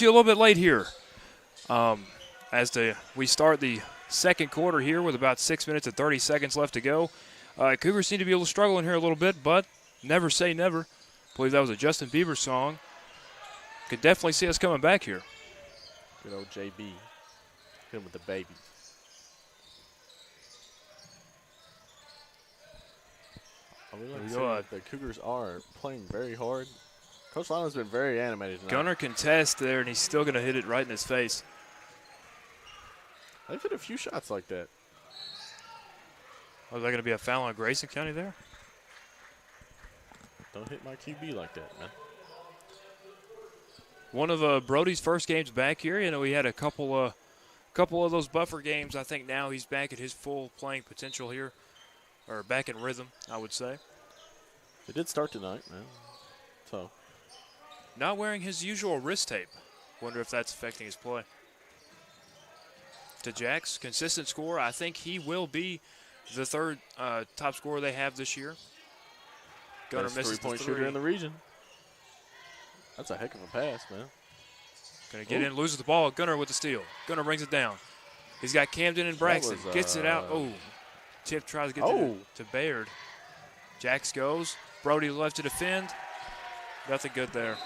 You a little bit late here we start the second quarter here with about 6 minutes and 30 seconds left to go. Cougars seem to be able to struggle in here a little bit, but never say never. I believe that was a Justin Bieber song. Could definitely see us coming back here. Good old JB. Hit him with the baby. I would like to say that the Cougars are playing very hard. Coach Lano's been very animated tonight. Gunner contests there, and he's still going to hit it right in his face. They've hit a few shots like that. Oh, is that going to be a foul on Grayson County there? Don't hit my QB like that, man. One of Brody's first games back here. You know, he had a couple of those buffer games. I think now he's back at his full playing potential here, or back in rhythm, I would say. It did start tonight, man. So. Not wearing his usual wrist tape. Wonder if that's affecting his play. To Jax, consistent scorer. I think he will be the third top scorer they have this year. Gunner misses three-point shooter in the region. That's a heck of a pass, man. Gonna get in, loses the ball. Gunner with the steal. Gunner brings it down. He's got Camden and Braxton. Gets it out. Oh, Tip tries to get to Baird. Jax goes. Brody left to defend. Nothing good there.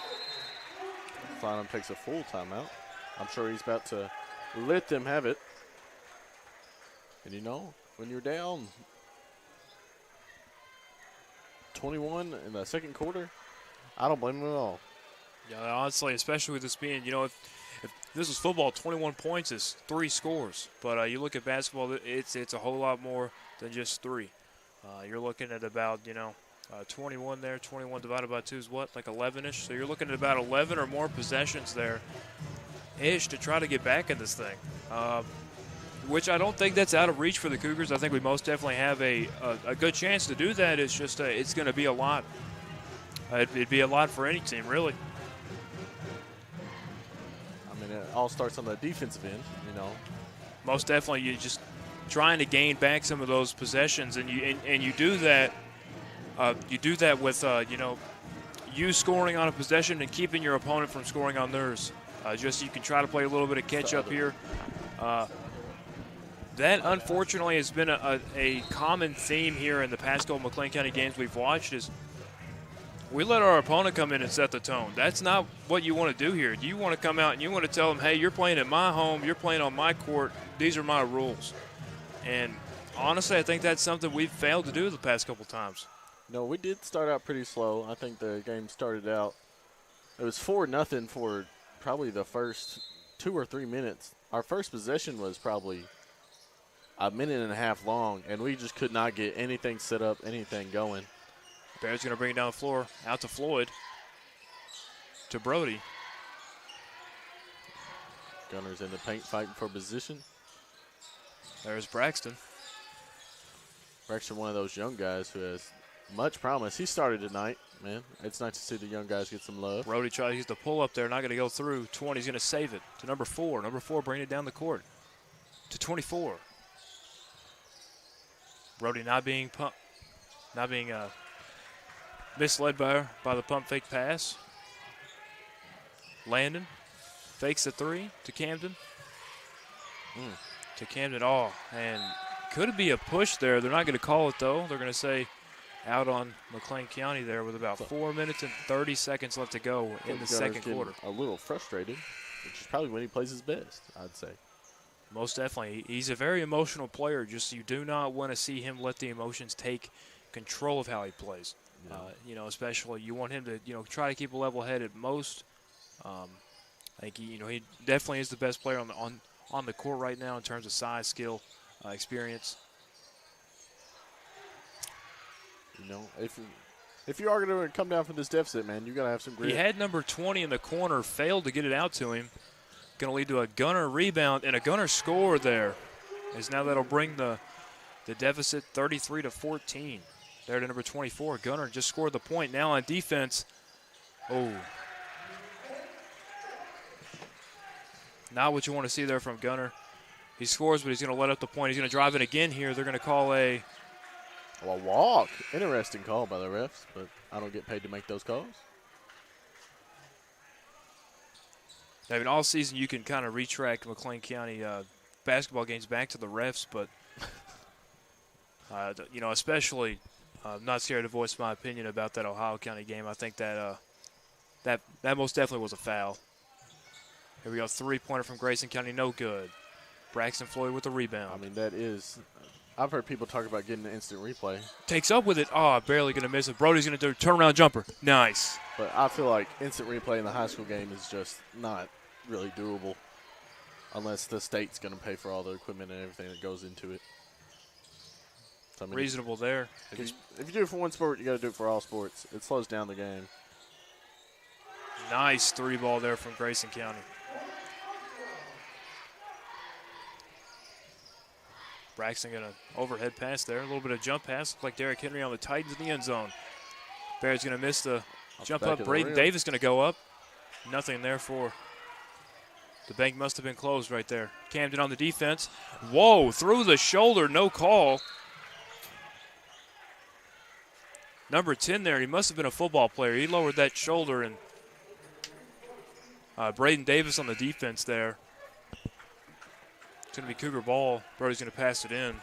Flynn takes a full timeout. I'm sure he's about to let them have it. And you know, when you're down 21 in the second quarter, I don't blame him at all. Yeah, honestly, especially with this being, you know, if this was football, 21 points is 3 scores. But you look at basketball, it's a whole lot more than just 3. You're looking at about, 21 there. 21 divided by 2 is what, like 11-ish? So you're looking at about 11 or more possessions there-ish to try to get back in this thing. Which I don't think that's out of reach for the Cougars. I think we most definitely have a good chance to do that. It's just it's going to be a lot. It'd be a lot for any team, really. I mean, it all starts on the defensive end, Most definitely, you're just trying to gain back some of those possessions, and you do that. You do that with you scoring on a possession and keeping your opponent from scoring on theirs. Just so you can try to play a little bit of catch up here. That, unfortunately, has been a common theme here in the past couple McLean County games we've watched is we let our opponent come in and set the tone. That's not what you want to do here. You want to come out and you want to tell them, hey, you're playing at my home, you're playing on my court, these are my rules. And honestly, I think that's something we've failed to do the past couple times. No, we did start out pretty slow. I think the game started out, it was 4-0 for probably the first 2 or 3 minutes. Our first possession was probably a minute and a half long, and we just could not get anything set up, anything going. Baird's going to bring it down the floor, out to Floyd, to Brody. Gunner's in the paint fighting for position. There's Braxton. Braxton, one of those young guys who has much promise. He started tonight, man. It's nice to see the young guys get some love. Brody tries to use the pull up there, not going to go through. 20's going to save it to number 4. Number 4 bringing it down the court to 24. Brody not being misled by the pump fake pass. Landon fakes the 3 to Camden. To Camden, and could it be a push there? They're not going to call it, though. They're going to say out on McLean County there with about 4 minutes and 30 seconds left to go in the second quarter. A little frustrated, which is probably when he plays his best, I'd say. Most definitely. He's a very emotional player. Just you do not want to see him let the emotions take control of how he plays. Yeah. Especially you want him to, try to keep a level head at most. I think he definitely is the best player on the court right now in terms of size, skill, experience. If you are going to come down from this deficit, man, you got to have some grit. He had number 20 in the corner, failed to get it out to him. Going to lead to a Gunner rebound and a Gunner score there. As now that'll bring the deficit 33-14. There to number 24. Gunner just scored the point. Now on defense. Oh. Not what you want to see there from Gunner. He scores, but he's going to let up the point. He's going to drive it again here. They're going to call a walk. Interesting call by the refs, but I don't get paid to make those calls. I mean, all season you can kind of retract McLean County basketball games back to the refs, but you know, especially I'm not scared to voice my opinion about that Ohio County game. I think that that most definitely was a foul. Here we go, three-pointer from Grayson County, no good. Braxton Floyd with the rebound. I mean, that is – I've heard people talk about getting an instant replay. Takes up with it. Oh, barely going to miss it. Brody's going to do a turnaround jumper. Nice. But I feel like instant replay in the high school game is just not really doable unless the state's going to pay for all the equipment and everything that goes into it. So, I mean, reasonable there. If you do it for one sport, you got to do it for all sports. It slows down the game. Nice three ball there from Grayson County. Braxton going to overhead pass there. A little bit of jump pass. Looked like Derrick Henry on the Titans in the end zone. Barrett's going to miss the jump up. Braden Davis going to go up. Nothing there for the bank. Must have been closed right there. Camden on the defense. Whoa, through the shoulder, no call. Number 10 there, he must have been a football player. He lowered that shoulder, and Braden Davis on the defense there. It's going to be Cougar ball. Brody's going to pass it in.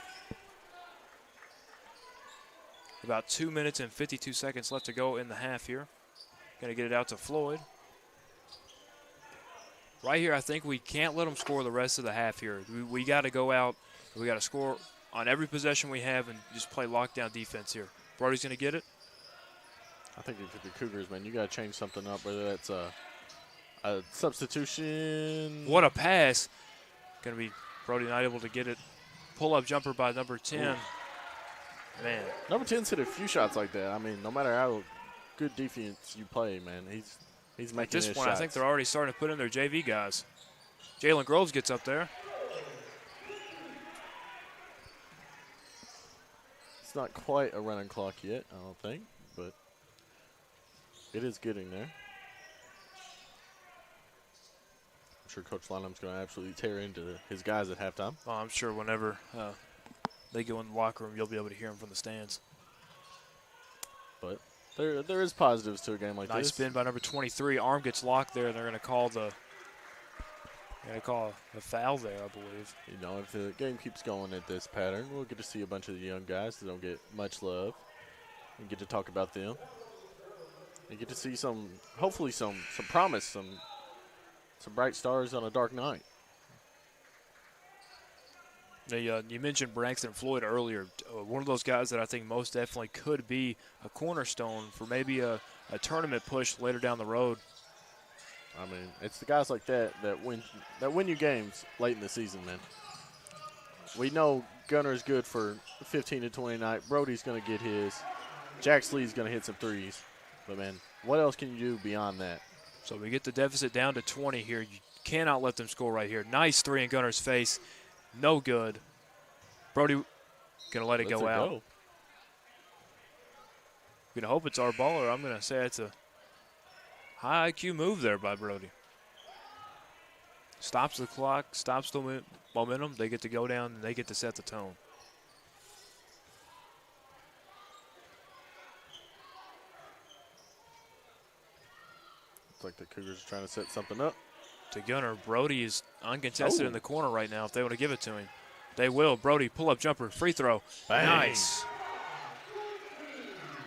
About 2 minutes and 52 seconds left to go in the half here. Going to get it out to Floyd. Right here, I think we can't let them score the rest of the half here. We got to go out. We got to score on every possession we have and just play lockdown defense here. Brody's going to get it. I think if the Cougars, man, you got to change something up, whether that's a substitution. What a pass. Going to be Brody not able to get it. Pull-up jumper by number 10. Ooh. Man. Number 10's hit a few shots like that. I mean, no matter how good defense you play, man, he's making his shots. At this point, I think they're already starting to put in their JV guys. Jalen Groves gets up there. It's not quite a running clock yet, I don't think, but it is getting there. I'm sure Coach Lynham's going to absolutely tear into his guys at halftime. Oh, I'm sure whenever they go in the locker room, you'll be able to hear them from the stands. But there is positives to a game like this. Nice spin by number 23. Arm gets locked there, and they're going to call a foul there, I believe. You know, if the game keeps going at this pattern, we'll get to see a bunch of the young guys that don't get much love and get to talk about them. And get to see hopefully some promise, some bright stars on a dark night. You mentioned Braxton Floyd earlier. One of those guys that I think most definitely could be a cornerstone for maybe a tournament push later down the road. I mean, it's the guys like that win you games late in the season, man. We know Gunner's good for 15 to 20 night. Brody's going to get his. Jax Lee's going to hit some threes. But, man, what else can you do beyond that? So we get the deficit down to 20 here. You cannot let them score right here. Nice three in Gunner's face. No good. Brody going to let it go out. I'm going to hope it's our ball, or I'm going to say it's a high IQ move there by Brody. Stops the clock, stops the momentum. They get to go down, and they get to set the tone. Looks like the Cougars are trying to set something up. To Gunner. Brody is uncontested in the corner right now if they want to give it to him. They will. Brody, pull-up jumper, free throw. Bang. Nice.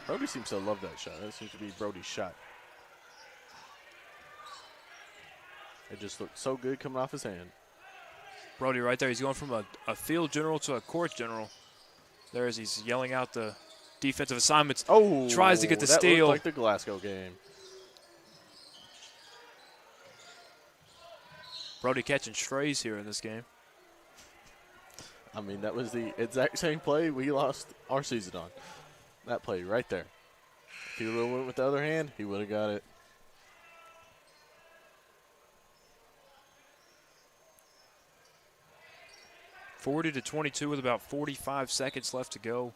Brody seems to love that shot. That seems to be Brody's shot. It just looked so good coming off his hand. Brody right there. He's going from a field general to a court general. There as he's yelling out the defensive assignments. Oh, tries to get the that steal. Looked like the Glasgow game. Brody catching strays here in this game. I mean, that was the exact same play we lost our season on. That play right there. If he would have went with the other hand, he would have got it. (40-22) with about 45 seconds left to go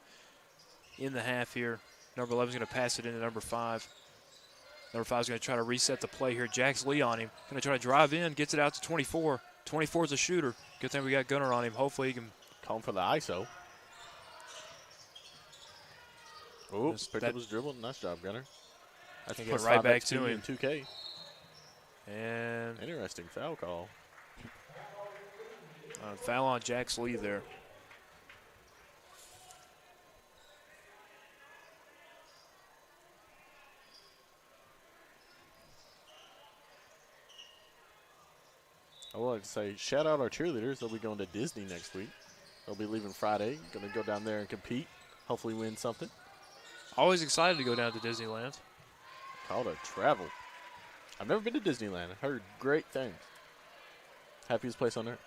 in the half here. Number 11 is going to pass it into number 5. Number 5 is going to try to reset the play here. Jax Lee on him. Going to try to drive in. Gets it out to 24. 24 is a shooter. Good thing we got Gunner on him. Hopefully he can. Call him for the ISO. Oops, picked up his dribble. Nice job, Gunner. That's get right back to him. 2K. And Interesting foul call. foul on Jax Lee there. I would like to say, shout out our cheerleaders. They'll be going to Disney next week. They'll be leaving Friday. Going to go down there and compete. Hopefully win something. Always excited to go down to Disneyland. Called a travel. I've never been to Disneyland. I heard great things. Happiest place on earth.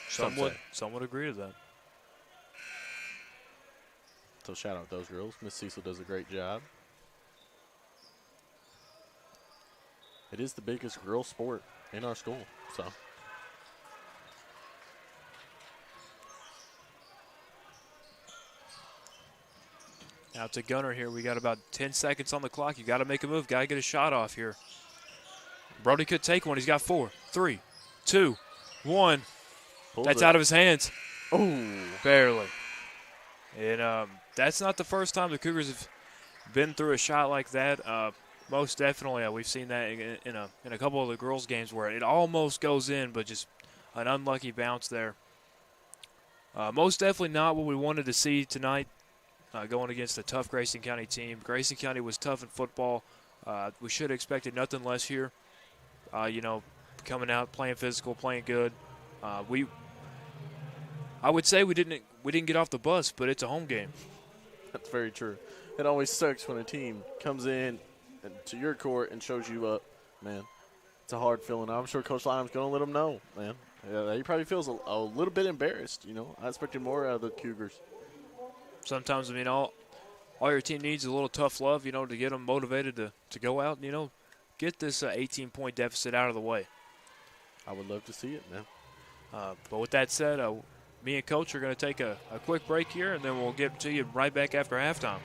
Some would agree to that. So shout out those girls. Miss Cecil does a great job. It is the biggest girl sport in our school. So now to Gunner here. We got about 10 seconds on the clock. You got to make a move. Got to get a shot off here. Brody could take one. He's got 4, 3, 2, 1. That's out of his hands. Oh, barely. And that's not the first time the Cougars have been through a shot like that. Most definitely, we've seen that in a couple of the girls' games where it almost goes in, but just an unlucky bounce there. Most definitely not what we wanted to see tonight. Going against a tough Grayson County team. Grayson County was tough in football. We should have expected nothing less here. Coming out, playing physical, playing good. I would say we didn't get off the bus, but it's a home game. That's very true. It always sucks when a team comes in to your court and shows you up, man. It's a hard feeling. I'm sure Coach Lynam's going to let them know, man. Yeah, he probably feels a little bit embarrassed. I expected more out of the Cougars. Sometimes, all your team needs is a little tough love, to get them motivated to go out and, get this 18-point deficit out of the way. I would love to see it, man. But with that said, me and Coach are going to take a quick break here, and then we'll get to you right back after halftime.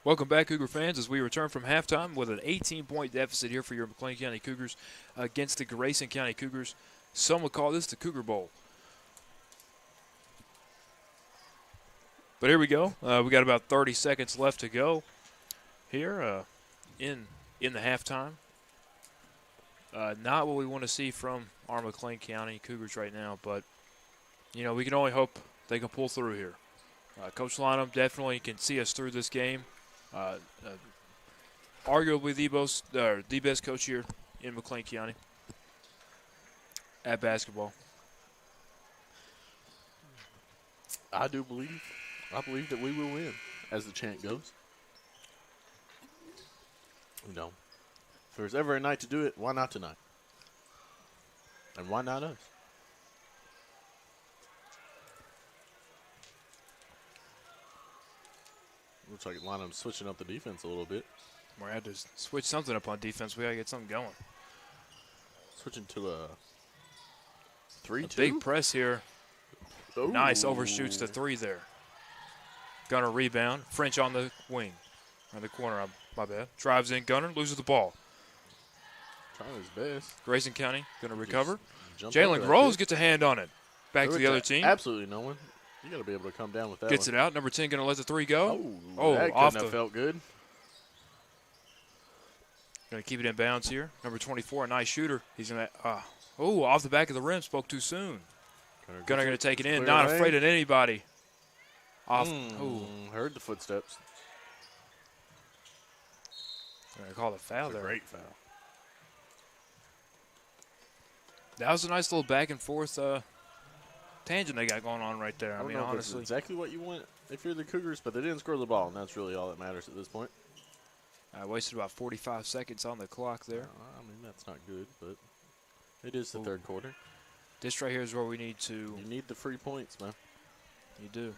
Welcome back, Cougar fans, as we return from halftime with an 18-point deficit here for your McLean County Cougars against the Grayson County Cougars. Some would call this the Cougar Bowl. But here we go. We got about 30 seconds left to go here in the halftime. Not what we want to see from our McLean County Cougars right now, but, you know, we can only hope they can pull through here. Coach Lynham definitely can see us through this game. Arguably the best coach here in McLean County at basketball. I believe that we will win, as the chant goes. You know, if there's ever a night to do it, why not tonight? And why not us? Looks like Lynham's switching up the defense a little bit. We had to switch something up on defense. We got to get something going. Switching to a 3-2. Big press here. Ooh. Nice, overshoots the three there. Gunner rebound. French on the wing. On the corner, my bad. Drives in, Gunner loses the ball. Trying his best. Grayson County going to recover. Jalen Jalen Rose gets a hand on it. Back to the other team. Absolutely no one. You got to be able to come down with that. Gets it out. Number 10 going to let the three go. Oh, that off couldn't have felt good. Going to keep it in bounds here. Number 24, a nice shooter. He's going to, off the back of the rim. Spoke too soon. Gunner going to take it in. Not afraid of anybody. Heard the footsteps. Going to call a foul there. Great foul. That was a nice little back and forth tangent they got going on right there. I mean, don't know honestly. if it's exactly what you want if you're the Cougars, but they didn't score the ball, and that's really all that matters at this point. I wasted about 45 seconds on the clock there. I mean, that's not good, but it is the third quarter. This right here is where we need to. You need the free points, man. You do.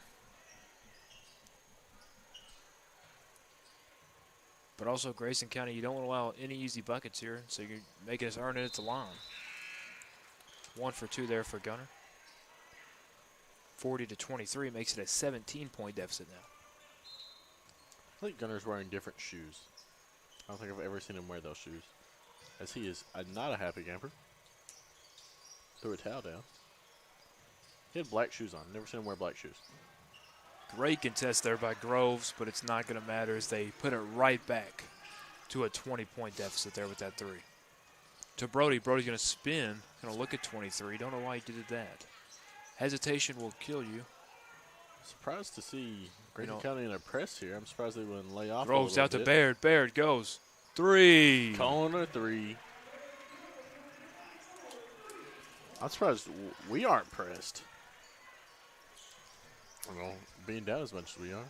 But also, Grayson County, you don't want to allow any easy buckets here, so you're making us earn it at the line. 1 for 2 there for Gunner. 40-23 makes it a 17-point deficit now. I think Gunner's wearing different shoes. I don't think I've ever seen him wear those shoes, as he is not a happy camper. Threw a towel down. He had black shoes on. Never seen him wear black shoes. Great contest there by Groves, but it's not going to matter as they put it right back to a 20-point deficit there with that three. To Brody. Brody's going to spin, going to look at 23. Don't know why he did that. Hesitation will kill you. Surprised to see Grayson County in a press here. I'm surprised they wouldn't lay off. Groves out to Baird. Baird goes. Three. Corner three. I'm surprised we aren't pressed. Well, being down as much as we are.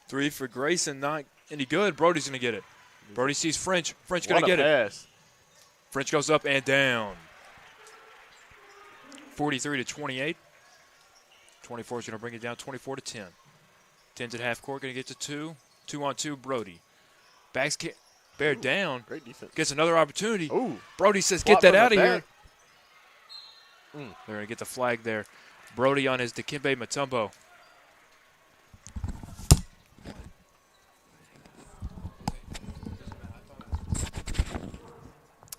3 for Grayson, not any good. Brody's going to get it. Brody sees French. French going to get it. French goes up and down. 43-28. 24 is going to bring it down 24-10. 10's at half court, going to get to 2. 2-on-2, Brody. Backs Baird down. Great defense. Gets another opportunity. Ooh. Brody says, get that out of here. They're going to get the flag there. Brody on his Dikembe Mutombo.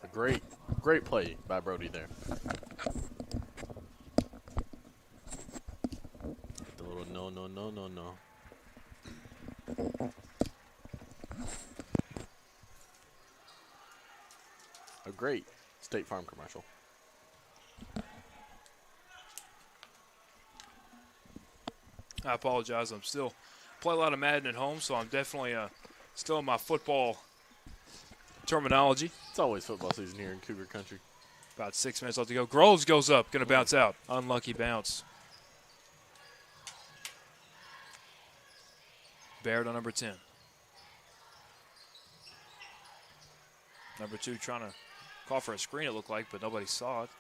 A great play by Brody there. The little no. A great State Farm commercial. I apologize. I'm still play a lot of Madden at home, so I'm definitely still in my football terminology. It's always football season here in Cougar Country. About 6 minutes left to go. Groves goes up, going to bounce out. Unlucky bounce. Baird on number 10. Number 2 trying to call for a screen, it looked like, but nobody saw it.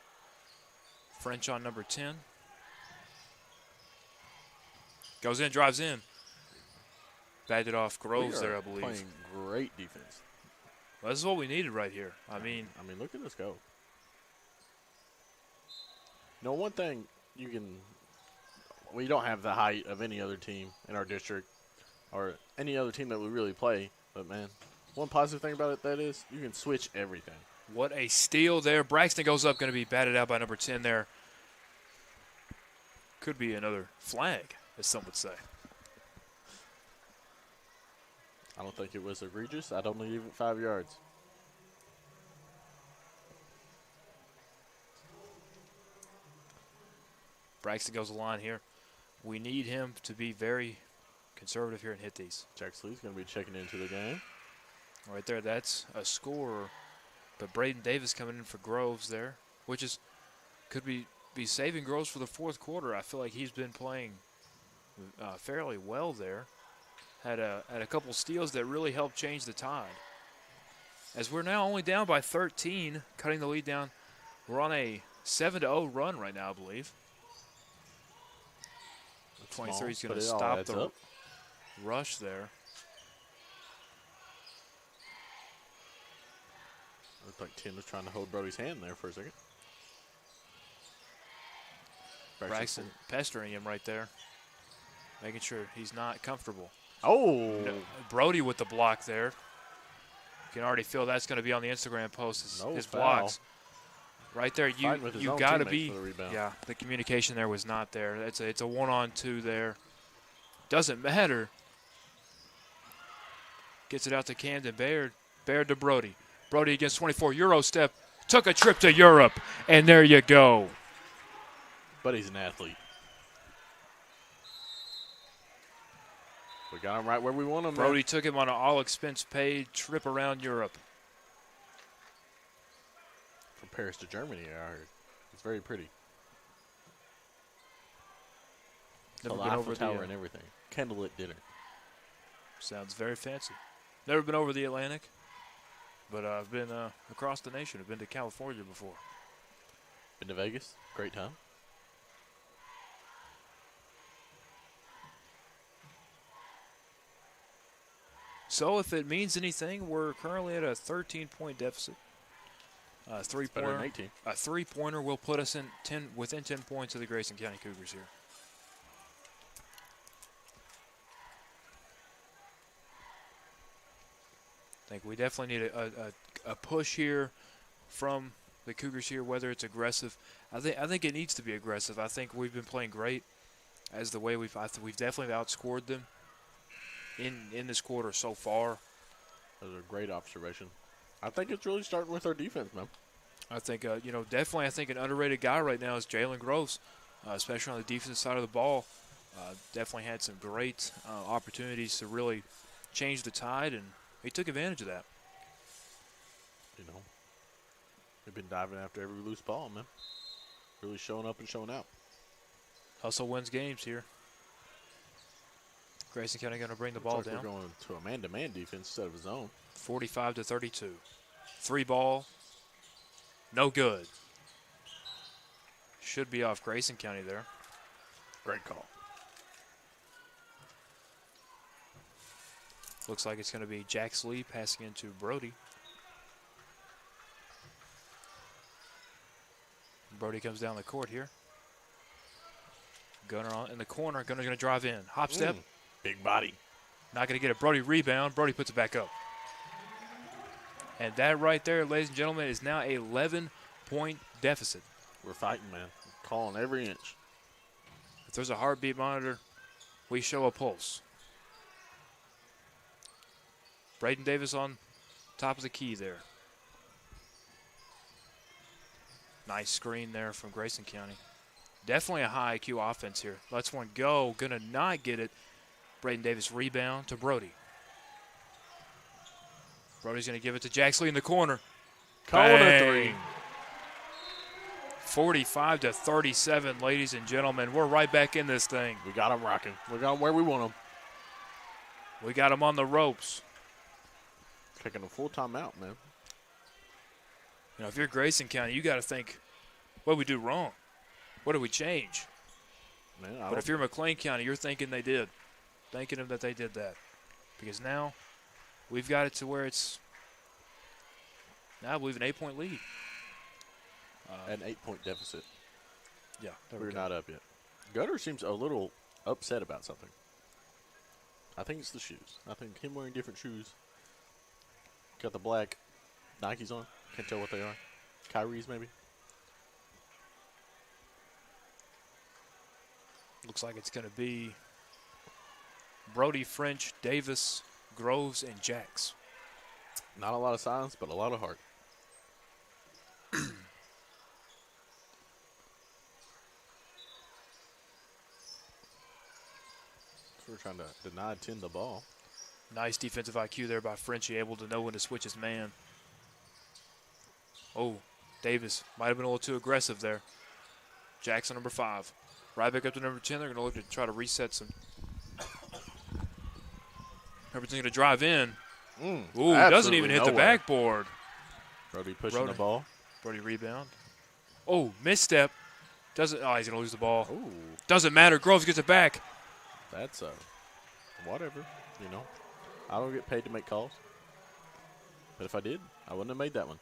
French on number 10. Goes in, drives in. Bagged it off Groves there, I believe. Playing great defense. Well, this is what we needed right here. I mean, look at us go. One thing you can we don't have the height of any other team in our district or any other team that we really play. But, man, one positive thing about it that is you can switch everything. What a steal there. Braxton goes up, going to be batted out by number 10 there. Could be another flag, as some would say. I don't think it was egregious. I don't leave it 5 yards. Braxton goes the line here. We need him to be very conservative here and hit these. Jack Slee's going to be checking into the game. Right there, that's a scorer. But Braden Davis coming in for Groves there, which is could be saving Groves for the fourth quarter. I feel like he's been playing fairly well there. Had a couple steals that really helped change the tide. As we're now only down by 13, cutting the lead down. We're on a 7-0 run right now, I believe. 23 is going to stop the rush there. Looked like Tim was trying to hold Brody's hand there for a second. Braxton pestering him right there, making sure he's not comfortable. Oh! No, Brody with the block there. You can already feel that's going to be on the Instagram post, his blocks. Right there, you got to be. Yeah, the communication there was not there. It's a 1-on-2 there. Doesn't matter. Gets it out to Camden Baird. Baird to Brody. Brody against 24. Euro step. Took a trip to Europe. And there you go. But he's an athlete. We got him right where we want him. Brody took him on an all-expense-paid trip around Europe. From Paris to Germany, I heard. It's very pretty. Never been over the tower and everything. Candlelit dinner. Sounds very fancy. Never been over the Atlantic, but I've been across the nation. I've been to California before. Been to Vegas? Great time. So if it means anything, we're currently at a 13-point deficit. A three-pointer will put us in within 10 points of the Grayson County Cougars here. I think we definitely need a push here from the Cougars here, whether it's aggressive. I think it needs to be aggressive. I think we've been playing great as the way we've definitely outscored them in this quarter so far. That was a great observation. I think it's really starting with our defense, man. I think, definitely I think an underrated guy right now is Jalen Groves, especially on the defensive side of the ball. Definitely had some great opportunities to really change the tide, and he took advantage of that. You know, they've been diving after every loose ball, man. Really showing up and showing out. Hustle wins games here. Grayson County going to bring the ball down. We're going to a man-to-man defense instead of a zone. 45-32. 3-ball. No good. Should be off Grayson County there. Great call. Looks like it's going to be Jack Slee passing into Brody. Brody comes down the court here. Gunner in the corner. Gunner's going to drive in. Hop step. Big body. Not going to get it. Brody rebound. Brody puts it back up. And that right there, ladies and gentlemen, is now a 11-point deficit. We're fighting, man. Calling every inch. If there's a heartbeat monitor, we show a pulse. Braden Davis on top of the key there. Nice screen there from Grayson County. Definitely a high IQ offense here. Let's one go. Gonna not get it. Braden Davis rebound to Brody. Brody's going to give it to Jack Slee in the corner. Calling a three. 45-37, ladies and gentlemen. We're right back in this thing. We got them rocking. We got them where we want them. We got them on the ropes. Taking a full timeout, man. You know, if you're Grayson County, you got to think, what did we do wrong? What did we change? Man, but if you're McLean County, you're thinking they did. Thanking them that they did that. Because now we've got it to where it's now I believe an 8-point lead. An 8-point deficit. Yeah. We're not up yet. Gutter seems a little upset about something. I think it's the shoes. I think him wearing different shoes. Got the black Nikes on. Can't tell what they are. Kyrie's maybe. Looks like it's going to be Brody, French, Davis, Groves, and Jacks. Not a lot of silence, but a lot of heart. We're trying to deny 10 the ball. Nice defensive IQ there by Frenchie, able to know when to switch his man. Oh, Davis might have been a little too aggressive there. Jackson, number 5. Right back up to number 10. They're going to look to try to reset some. Everything's going to drive in. Ooh, doesn't even hit the backboard. Brody pushing the ball. Brody rebound. Oh, misstep. Doesn't. Oh, he's going to lose the ball. Ooh. Doesn't matter. Groves gets it back. That's whatever, you know. I don't get paid to make calls. But if I did, I wouldn't have made that one.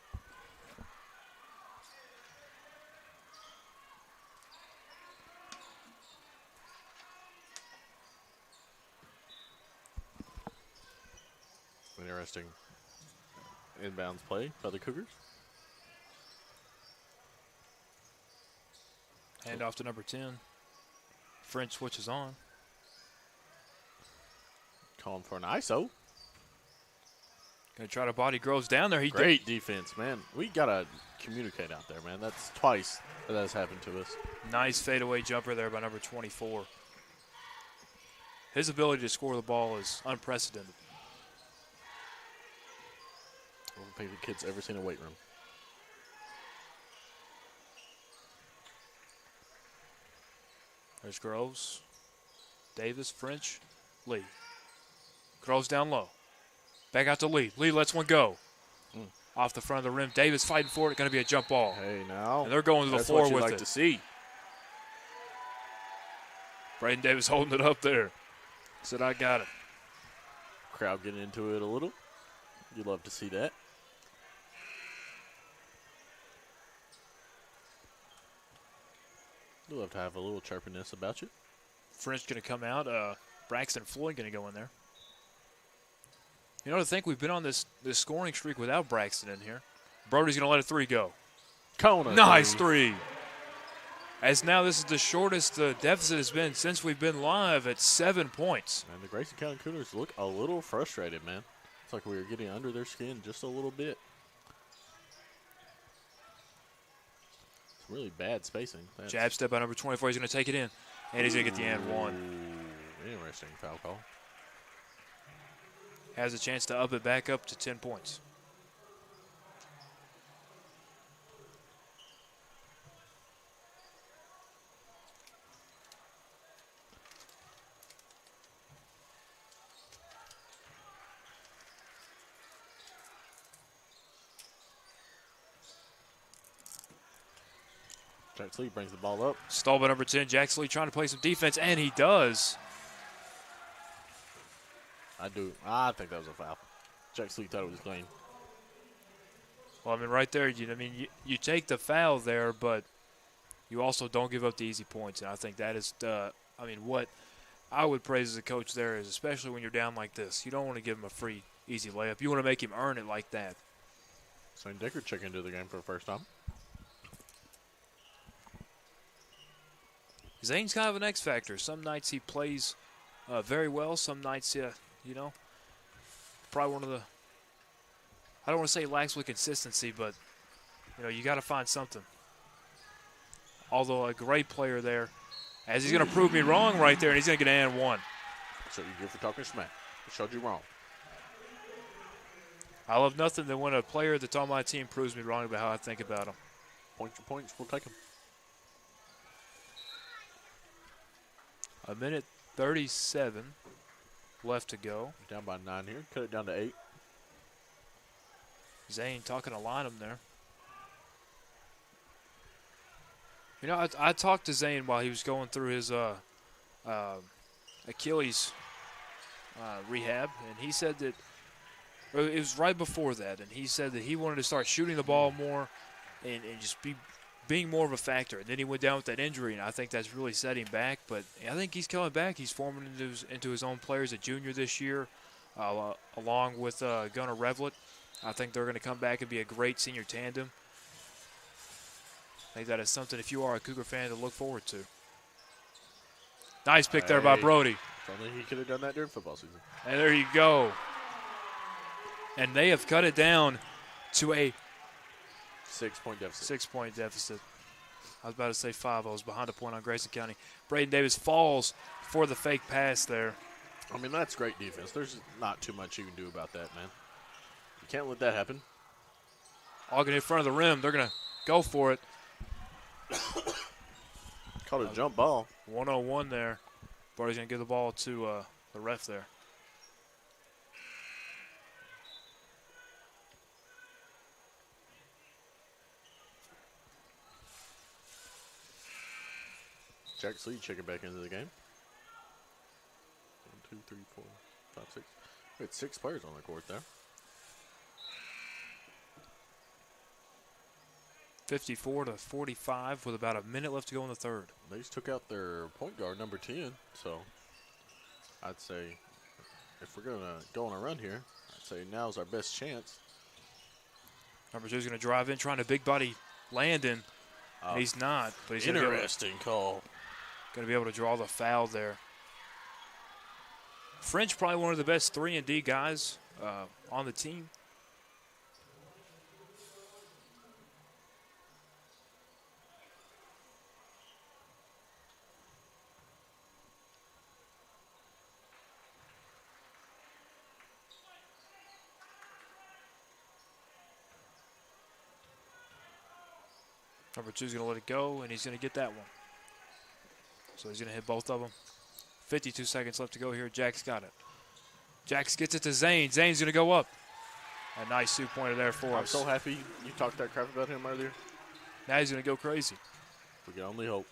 Interesting inbounds play by the Cougars. Hand off to number 10. French switches on. Calling for an ISO. Going to try to body Groves down there. Great defense, man. We got to communicate out there, man. That's twice that has happened to us. Nice fadeaway jumper there by number 24. His ability to score the ball is unprecedented. I don't think the kid's ever seen a weight room. There's Groves. Davis, French, Lee. Groves down low. Back out to Lee. Lee lets one go. Off the front of the rim. Davis fighting for it. Going to be a jump ball. Hey, now. And they're going to the floor with it. That's what you like to see. Braden Davis holding it up there. Said, I got it. Crowd getting into it a little. You'd love to see that. You'd love to have a little chirpiness about you. French going to come out. Braxton Floyd going to go in there. You know, to think we've been on this scoring streak without Braxton in here. Brody's going to let a 3 go. Kona. Nice 3. As now this is the shortest the deficit has been since we've been live at 7 points. And the Grayson County Cougars look a little frustrated, man. It's like we were getting under their skin just a little bit. It's really bad spacing. Jab step by number 24. He's going to take it in. And he's going to get the and 1. Interesting foul call. Has a chance to up it back up to 10 points. Jack Lee brings the ball up. Stalled by number 10. Jack Lee trying to play some defense, and he does. I think that was a foul. Jack Lee thought it was clean. Well, I mean, right there, you take the foul there, but you also don't give up the easy points. And I think that is, what I would praise as a coach there is, especially when you're down like this, you don't want to give him a free, easy layup. You want to make him earn it like that. St. Dicker checking into the game for the first time. Zane's kind of an X factor. Some nights he plays very well. Some nights, probably one of the, I don't want to say lacks with consistency, but, you got to find something. Although a great player there, as he's going to prove me wrong right there, and he's going to get an and 1. So you get for talking smack. I showed you wrong. I love nothing than when a player that's on my team proves me wrong about how I think about him. Points for points, we'll take them. A minute 37 left to go. Down by 9 here. Cut it down to 8. Zane talking to Lynham there. I talked to Zane while he was going through his Achilles rehab, and he said that it was right before that, and he said that he wanted to start shooting the ball more and just be being more of a factor. And then he went down with that injury, and I think that's really set him back. But I think he's coming back. He's forming into his own player as a junior this year, along with Gunnar Revlett. I think they're going to come back and be a great senior tandem. I think that is something, if you are a Cougar fan, to look forward to. Nice pick there by Brody. If only he could have done that during football season. And there you go. And they have cut it down to a 6-point deficit. 6-point deficit. I was about to say 5. I was behind a point on Grayson County. Braden Davis falls for the fake pass there. I mean, that's great defense. There's not too much you can do about that, man. You can't let that happen. All get in front of the rim. They're going to go for it. Called a jump ball. 101 there. Brody's going to give the ball to the ref there. Jack Slee checking back into the game. 1, 2, 3, 4, 5, 6. We had 6 players on the court there. 54-45 with about a minute left to go in the third. They just took out their point guard, number 10. So I'd say if we're going to go on a run here, I'd say now's our best chance. Number 2 is going to drive in, trying to big body Landon. He's not, but he's interesting call. Going to be able to draw the foul there. French probably one of the best 3-and-D guys on the team. Number 2 is going to let it go, and he's going to get that one. So he's going to hit both of them. 52 seconds left to go here. Jax got it. Jax gets it to Zane. Zane's going to go up. A nice two-pointer there for us. I'm so happy you talked that crap about him earlier. Now he's going to go crazy. We can only hope.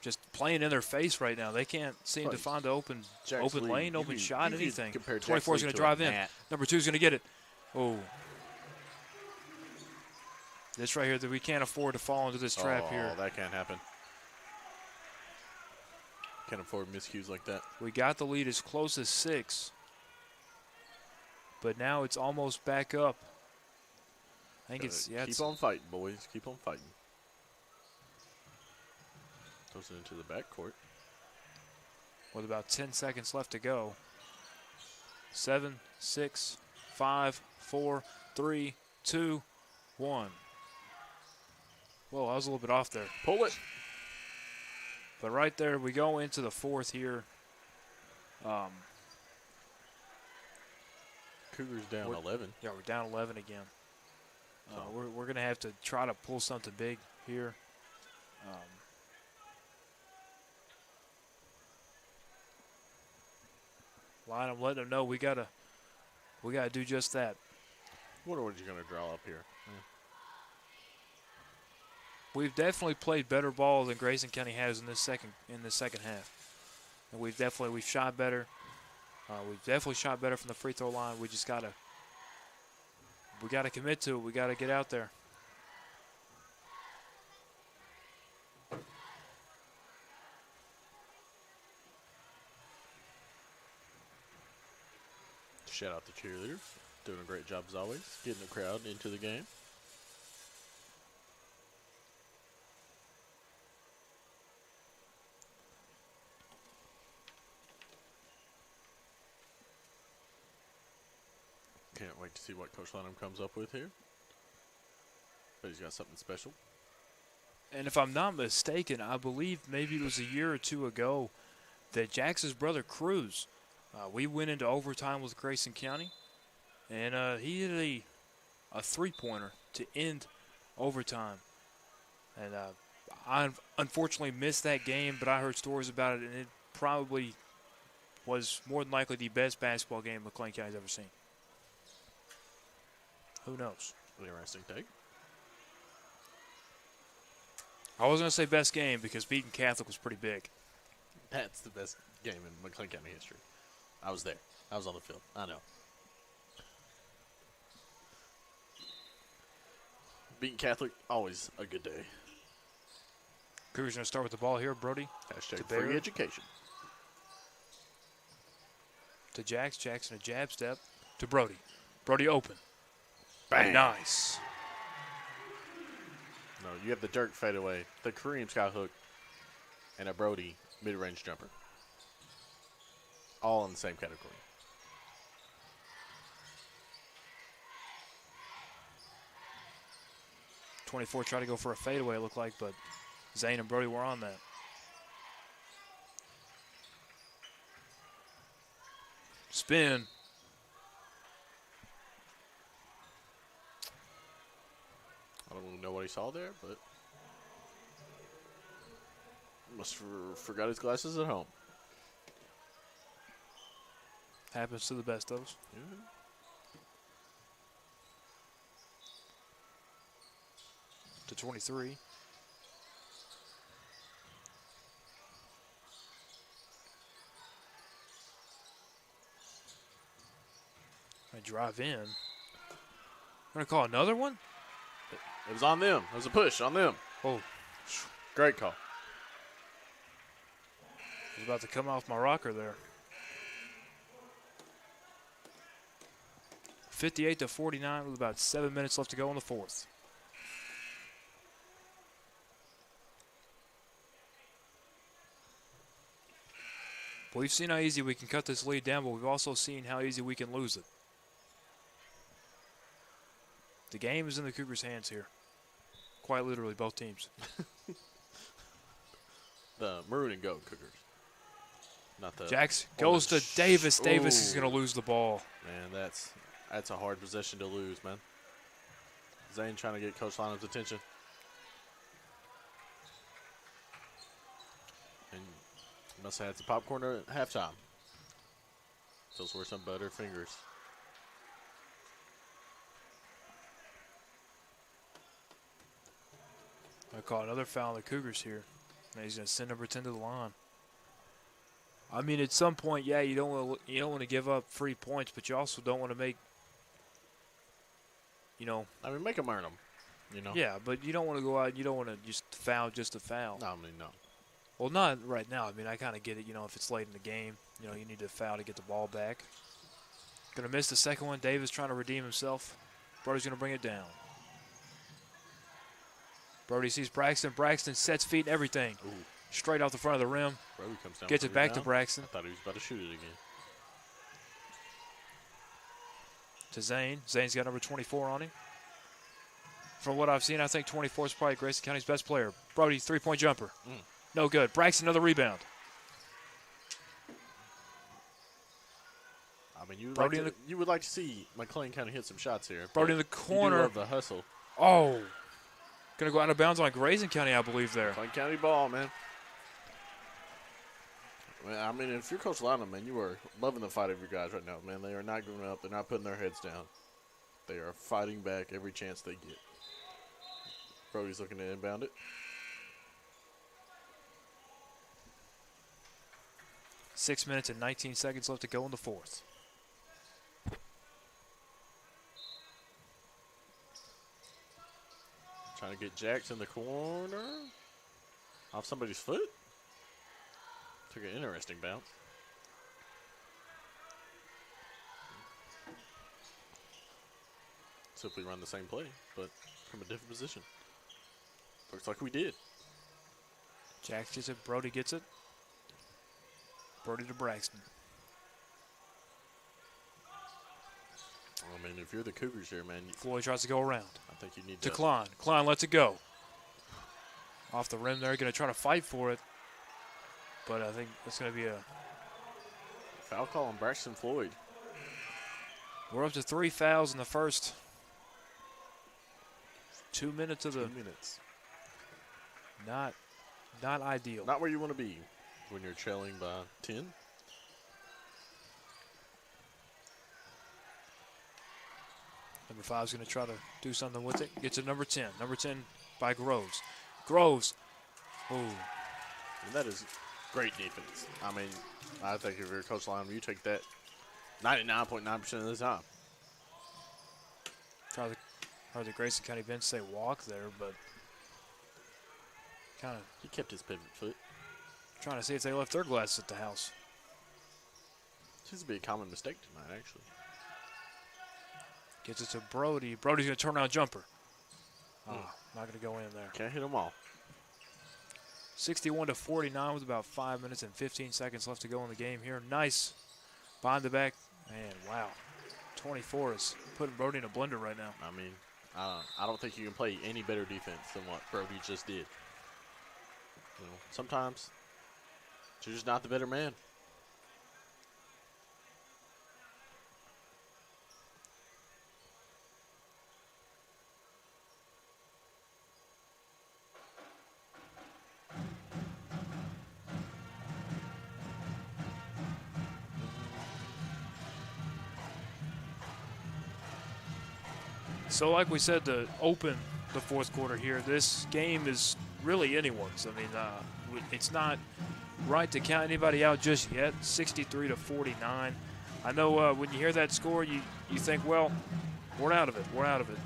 Just playing in their face right now. They can't seem to find the open lane, open shot, anything. 24 is going to drive in. Number 2 is going to get it. Oh. This right here, that we can't afford to fall into this trap here. Oh, that can't happen. Can't afford miscues like that. We got the lead as close as 6. But now it's almost back up. I think keep on fighting, boys. Keep on fighting. Throws it into the backcourt. With about 10 seconds left to go. 7, 6, 5, 4, 3, 2, 1. Whoa, I was a little bit off there. Pull it. But right there, we go into the fourth here. Cougars down 11. Yeah, we're down 11 again. We're going to have to try to pull something big here. Line, I'm letting them know we gotta do just that. What are you gonna draw up here? We've definitely played better ball than Grayson County has in this second half, and we've shot better. We've definitely shot better from the free throw line. We just gotta commit to it. We gotta get out there. Shout out the cheerleaders. Doing a great job as always. Getting the crowd into the game. Can't wait to see what Coach Lanham comes up with here. But he's got something special. And if I'm not mistaken, I believe maybe it was a year or two ago that Jax's brother Cruz, we went into overtime with Grayson County, and he hit a three-pointer to end overtime. And I unfortunately missed that game, but I heard stories about it, and it probably was more than likely the best basketball game McLean County's ever seen. Who knows? Interesting take. I was going to say best game because beating Catholic was pretty big. That's the best game in McLean County history. I was there. I was on the field. I know. Beating Catholic, always a good day. Cougars going to start with the ball here. Brody. Hashtag free education. To Jax. Jackson a jab step to Brody. Brody open. Bang. Nice. No, you have the jerk fadeaway, the Kareem sky hook, and a Brody mid-range jumper. All in the same category. '24 tried to go for a fadeaway, it looked like, but Zane and Brody were on that. Spin. I don't know what he saw there, but must forgot his glasses at home. Happens to the best of us. Yeah. To 23. I drive in. I'm going to call another one? It was on them. It was a push on them. Oh, Great call. I was about to come off my rocker there. 58-49 with about 7 minutes left to go in the fourth. We've seen how easy we can cut this lead down, but we've also seen how easy we can lose it. The game is in the Cougars' hands here. Quite literally, both teams. The maroon and gold Cougars. Not the Jax goes to Davis. Davis is Ooh. going to lose the ball. Man, that's a hard possession to lose, man. Zane trying to get Coach Lynham's attention. And must have had some popcorn at halftime. Those were some buttered fingers. I call another foul on the Cougars here. And he's going to send number 10 to the line. I mean, at some point, yeah, you don't want to give up free points, but you also don't want to make, I mean, make them earn them, you know? Yeah, but you don't want to go out. You don't want to just to foul. No, I mean, no. Well, not right now. I mean, I kind of get it. If it's late in the game, you need to foul to get the ball back. Going to miss the second one. Davis trying to redeem himself. Brody's going to bring it down. Brody sees Braxton. Braxton sets feet and everything. Ooh. Straight off the front of the rim. Brody comes down. Gets it back to Braxton. I thought he was about to shoot it again. To Zane. Zane's got number 24 on him. From what I've seen, I think 24 is probably Grayson County's best player. Brody, three-point jumper. No good. Braxton, another rebound. I mean, you would like to see McLean County hit some shots here. Brody in the corner. You do love the hustle. Oh. Going to go out of bounds on Grayson County, I believe, there. McLean County ball, man. I mean, if you're Coach Lynham, man, you are loving the fight of your guys right now, man. They are not giving up. They're not putting their heads down. They are fighting back every chance they get. Brody's looking to inbound it. 6 minutes and 19 seconds left to go in the fourth. Trying to get Jax in the corner. Off somebody's foot. Took an interesting bounce. Simply run the same play, but from a different position. Looks like we did. Jax gets it. Brody gets it. Brody to Braxton. I mean, if you're the Cougars here, man, Floyd tries to go around. I think you need To to. Klein. Klein lets it go. Off the rim there. Going to try to fight for it. But I think it's going to be a Foul call on Braxton Floyd. We're up to 3 fouls in the first 2 minutes of the. 2 minutes. Not ideal. Not where you want to be when you're trailing by 10. Number 5 is going to try to do something with it. Gets to number 10. Number 10 by Groves. Groves. Ooh. And that is Great defense. I mean, I think if you're Coach Lyon, you take that 99.9% of the time. Heard the Grayson County bench say walk there, but kind of He kept his pivot foot. trying to see if they left their glasses at the house. Seems to be a common mistake tonight, actually. Gets it to Brody. Brody's going to turn around jumper. Oh, not going to go in there. Can't hit them all. 61-49 with about 5 minutes and 15 seconds left to go in the game here. Nice behind the back. Man, wow. 24 is putting Brody in a blender right now. I mean, I don't think you can play any better defense than what Brody just did. You know, sometimes you're just not the better man. So like we said to open the fourth quarter here, this game is really anyone's. I mean, it's not right to count anybody out just yet, 63-49. I know when you hear that score, you think, well, we're out of it. We're out of it.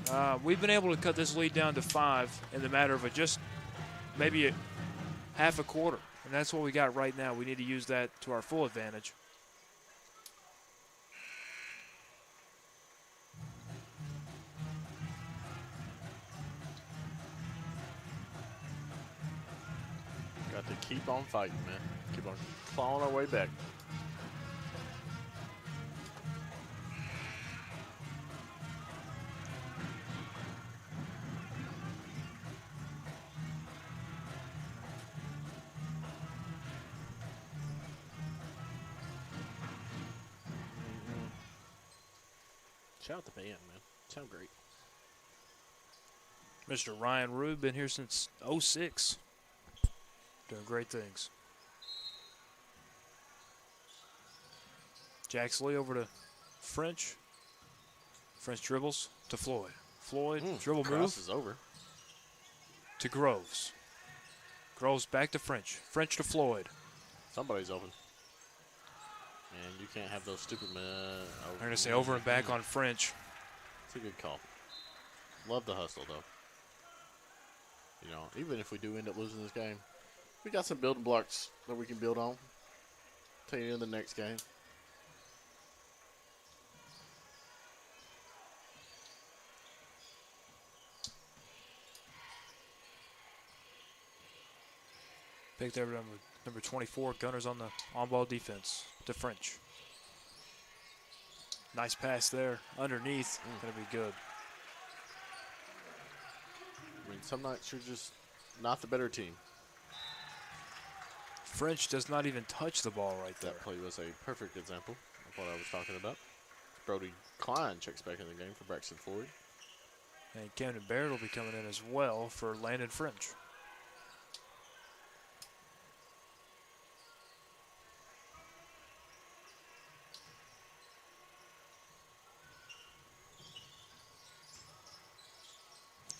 We've been able to cut this lead down to 5 in the matter of just maybe half a quarter, and that's what we got right now. We need to use that to our full advantage. Got to keep on fighting, man. Keep on clawing our way back. Shout out the band, man. Sound great. Mr. Ryan Rube, been here since '06. Doing great things. Jax Lee over to French. French dribbles to Floyd. Floyd, dribble move. Cross is over. To Groves. Groves back to French. French to Floyd. Somebody's open. And you can't have those stupid men. I'm going to say over and back on French. It's a good call. Love the hustle, though. You know, even if we do end up losing this game, we got some building blocks that we can build on. Take it in the next game. Picked there number 24. Gunners on the on-ball defense to French. Nice pass there underneath. Going to be good. I mean, some nights you're just not the better team. French does not even touch the ball right there. That play was a perfect example of what I was talking about. Brody Klein checks back in the game for Braxton Floyd. And Camden Barrett will be coming in as well for Landon French.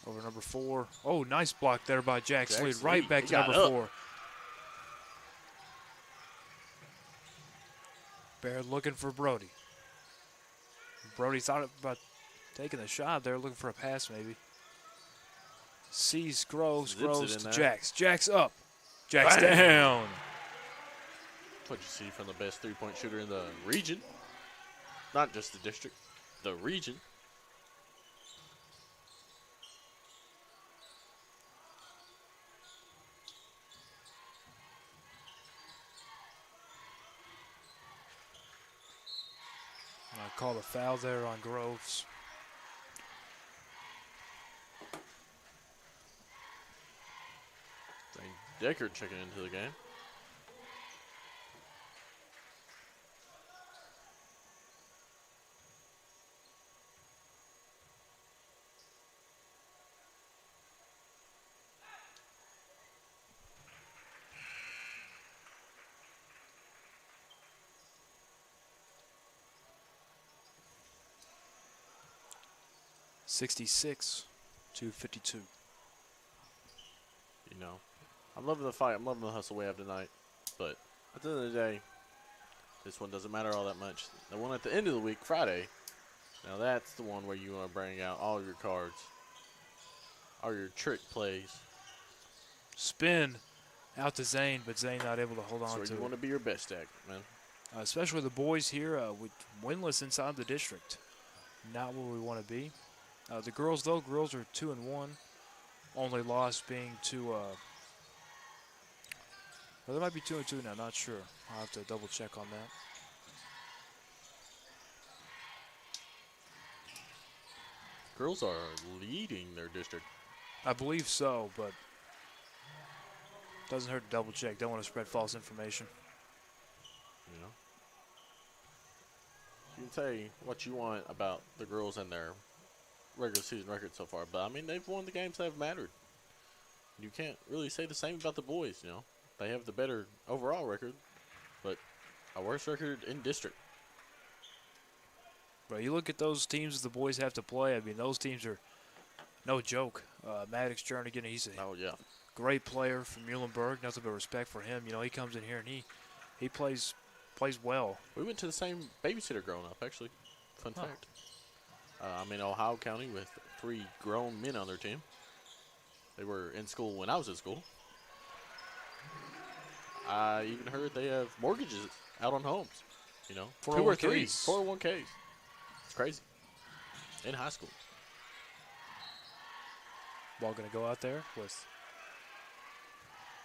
Over number 4. Oh, nice block there by Jax Lee. Right back to number 4. Barrett looking for Brody. Brody thought about taking the shot there, looking for a pass maybe. Sees Groves. Groves to Jax. Jax up. Jax down. What'd you see from the best three-point shooter in the region? Not just the district, the region. I call the foul there on Groves. Dane Deckard checking into the game. (66-52). You know, I'm loving the fight. I'm loving the hustle we have tonight. but at the end of the day, this one doesn't matter all that much. The one at the end of the week, Friday, now that's the one where you want to bring out all your cards, all your trick plays. Spin out to Zane, but Zane not able to hold on So to you it. want to be your best at, man. Especially the boys here with winless inside the district. Not where we want to be. The girls, though, girls are 2-1. Only loss being to, well, they might be 2-2 now, not sure. I'll have to double check on that. Girls are leading their district. I believe so, but doesn't hurt to double check. Don't want to spread false information. You know, you can say what you want about the girls and their regular season record so far, but I mean they've won the games that have mattered. You can't really say the same about the boys. You know, they have the better overall record, but a worse record in district. But you look at those teams the boys have to play. I mean, those teams are no joke. Maddox Jernigan, he's a great player from Muhlenberg. Nothing but respect for him. You know, he comes in here and he plays well. We went to the same babysitter growing up, actually. Fun fact. I'm in Ohio County with 3 grown men on their team. They were in school when I was in school. I even heard they have mortgages out on homes. You know, 2 or 3 401ks. It's crazy. In high school. Ball going to go out there with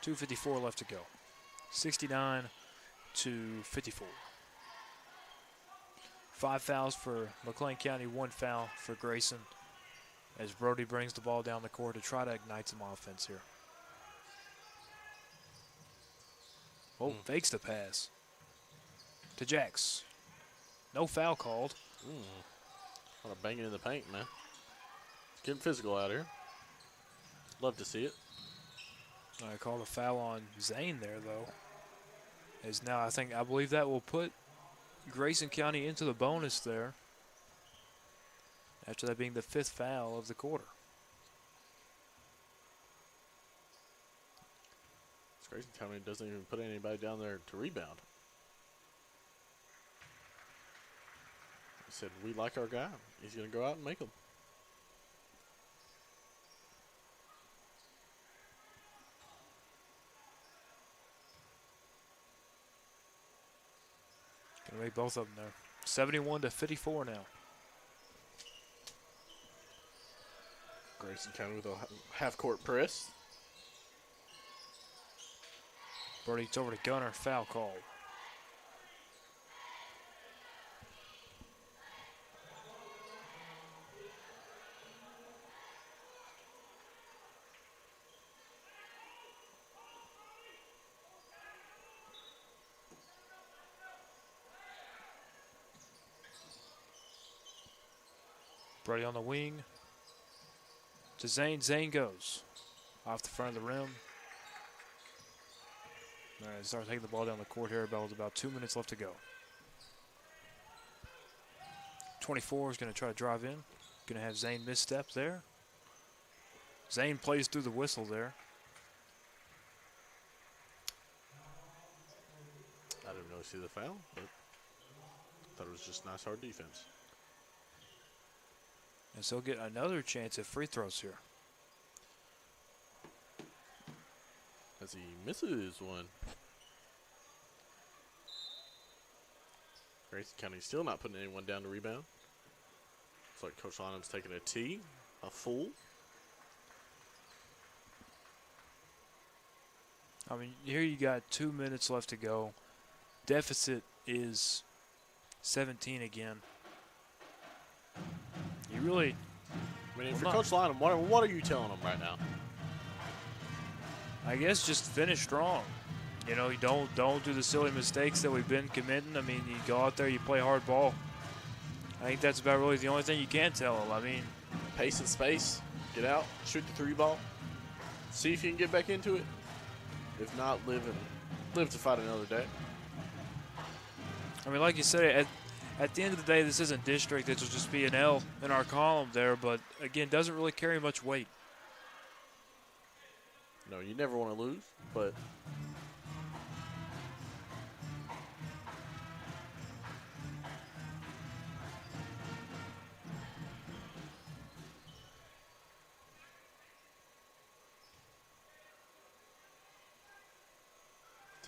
2:54 left to go. 69-54. 5 fouls for McLean County, 1 foul for Grayson as Brody brings the ball down the court to try to ignite some offense here. Oh, fakes the pass to Jax. No foul called. A lot of banging in the paint, man. Getting physical out here. Love to see it. I called a foul on Zane there, though. As now I believe that will put Grayson County into the bonus there. After that being the 5th foul of the quarter. Grayson County doesn't even put anybody down there to rebound. He said, we like our guy. He's going to go out and make them. Going to make both of them there. 71-54 now. Grayson County with a half-court press. Brody gets over to Gunner. Foul called. Brody on the wing. To Zane. Zane goes off the front of the rim. All right, start taking the ball down the court here. With about 2 minutes left to go. 24 is going to try to drive in. Going to have Zane misstep there. Zane plays through the whistle there. I didn't really see the foul, but thought it was just nice hard defense. And so get another chance at free throws here. As he misses one. Grayson County still not putting anyone down to rebound. Looks like Coach Lonham's taking a tee, a full. I mean, here you got 2 minutes left to go. Deficit is 17 again. You really... I mean, for Coach Lonham, what are you telling him right now? I guess just finish strong. You know, you don't do the silly mistakes that we've been committing. I mean, you go out there, you play hard ball. I think that's about really the only thing you can tell him. I mean, pace and space, get out, shoot the 3 ball, see if you can get back into it. If not, live to fight another day. I mean, like you said, at the end of the day, this isn't district. This will just be an L in our column there. But again, doesn't really carry much weight. No, you never want to lose, but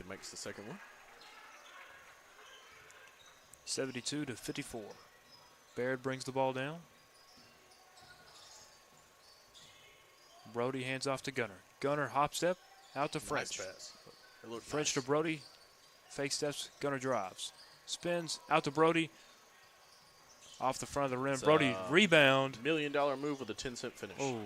Nathan makes the second one. 72-54. Baird brings the ball down. Brody hands off to Gunner. Gunner hop step out to French. Nice pass. It looked French nice. to Brody. Fake steps. Gunner drives. Spins out to Brody. Off the front of the rim. It's Brody rebound. $1 million move with a 10-cent finish. Oh.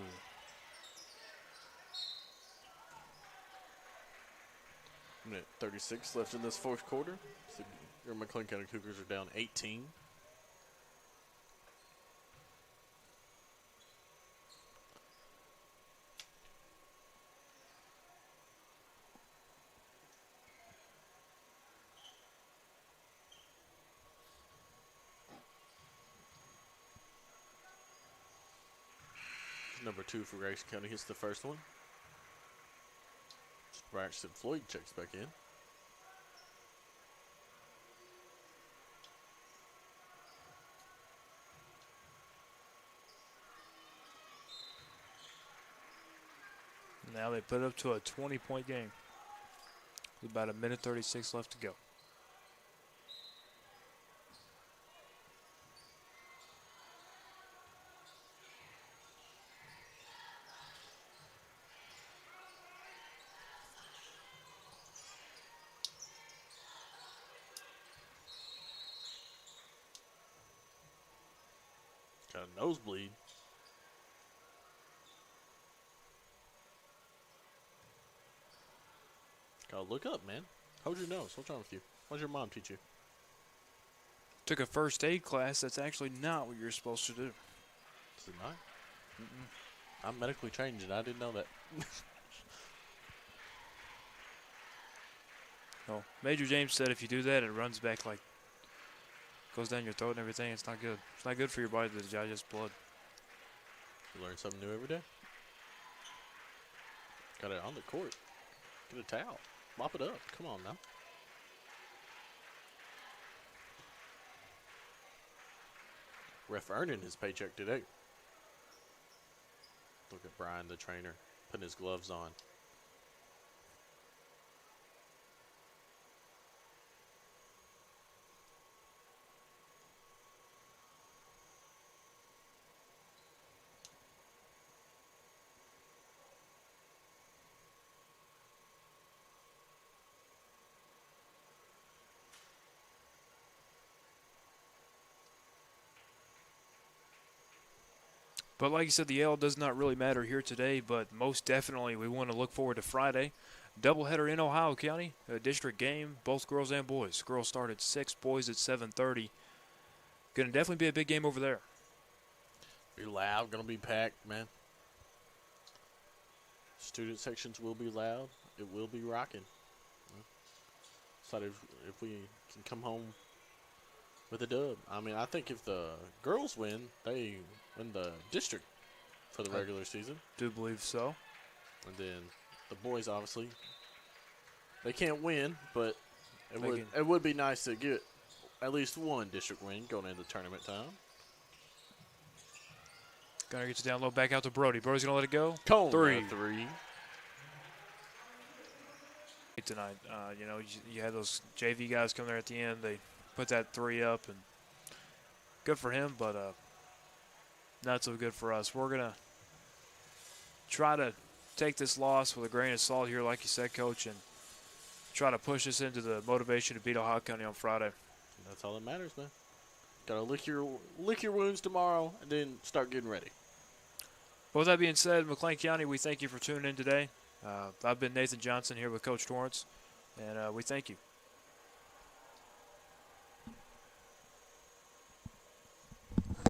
Minute 36 left in this fourth quarter. So your McLean County Cougars are down 18. Number 2 for Grayson County hits the first one. Braxton Floyd checks back in. Now they put it up to a 20-point game. With about 1:36 left to go. Got a nosebleed. Gotta look up, man. Hold your nose. What's wrong with you? What did your mom teach you? Took a first aid class. That's actually not what you're supposed to do. Is it not? I'm medically trained and I didn't know that. No. Major James said if you do that, it runs back like, goes down your throat and everything. It's not good. It's not good for your body to digest blood. You learn something new every day. Got it on the court. Get a towel. Mop it up. Come on now. Ref earning his paycheck today. Look at Brian, the trainer, putting his gloves on. But like you said, the L does not really matter here today, but most definitely we want to look forward to Friday. Doubleheader in Ohio County, a district game, both girls and boys. Girls start at 6, boys at 7:30. Going to definitely be a big game over there. Be loud, going to be packed, man. Student sections will be loud. It will be rocking. Excited if we can come home with a dub. I mean, I think if the girls win, they win the district for the regular season. Do believe so. And then the boys, obviously, they can't win, but it would be nice to get at least one district win going into tournament time. Gunner gets it down low, back out to Brody. Brody's going to let it go. Cone, three. Tonight, you had those JV guys come there at the end. They put that 3 up, and good for him, but not so good for us. We're going to try to take this loss with a grain of salt here, like you said, Coach, and try to push us into the motivation to beat Ohio County on Friday. That's all that matters, man. Got to lick your wounds tomorrow and then start getting ready. Well, with that being said, McLean County, we thank you for tuning in today. I've been Nathan Johnson here with Coach Torrance, and we thank you.